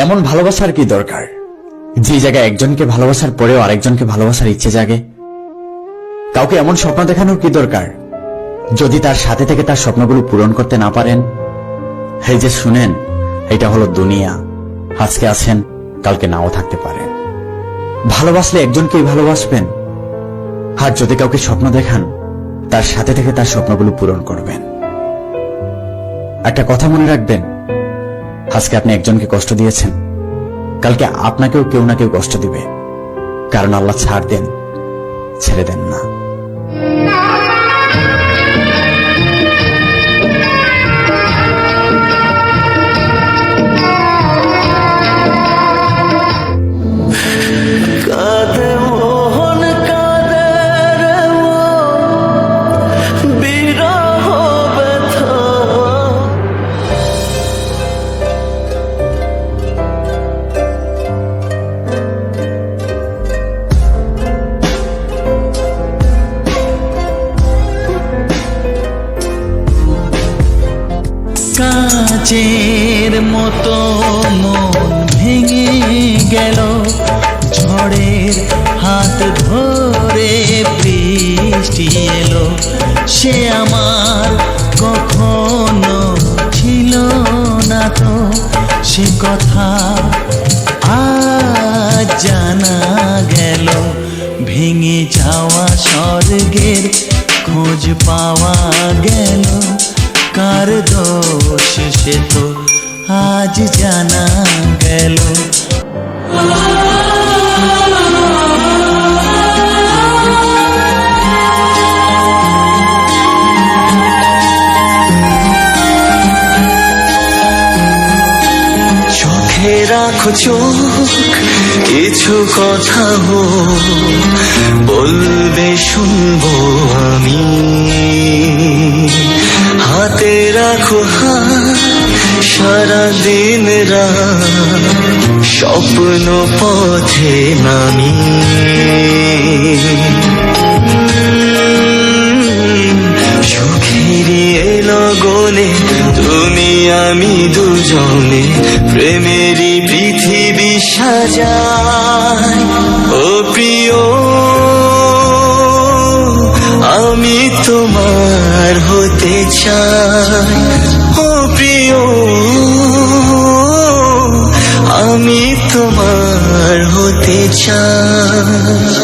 এমন ভালোবাসার কি দরকার যে জায়গায় একজনকে ভালোবাসার পরেও আরেকজনকে ভালোবাসার ইচ্ছে জাগে? কাউকে এমন স্বপ্ন দেখানোর কি দরকার যদি তার সাথে থেকে তার স্বপ্নগুলো পূরণ করতে না পারেন? এই যে শুনেন, এটা হলো দুনিয়া। আজকে আছেন, কালকে নাও থাকতে পারেন। ভালোবাসলে একজনকেই ভালোবাসবেন, আর যদি কাউকে স্বপ্ন দেখান তার সাথে থেকে তার স্বপ্নগুলো পূরণ করবেন। একটা কথা মনে রাখবেন, আজকে আপনি একজনকে কষ্ট দিয়েছেন, কালকে আপনাকেও কেউ না কেউ কষ্ট দিবে। কারণ আল্লাহ ছাড় দেন, ছেড়ে দেন না। কাচের মতো মন ভেঙে গেল, ঝড়ের হাত ধরে বৃষ্টি এলো। সে আমার কখনো ছিল না তো, সে কথা আজ জানা গেল। ভেঙে যাওয়া স্বর্গের খোঁজ পাওয়া গেল। কার দোষ সে তো আজ জানা গেল। চোখে রাখো চোখ, কিছু কথা বলবে শুনবো আমি। হাতে রাখো হাত, সারা দিন রাত স্বপ্ন পথে নামি। সুখেরই লগনে তুমি আমি দুজনে প্রেমেরই পৃথিবী সাজাই। ও প্রিয়, আমি তোমার হতে চাই। ও প্রিয়, আমি তোমার হতে চাই।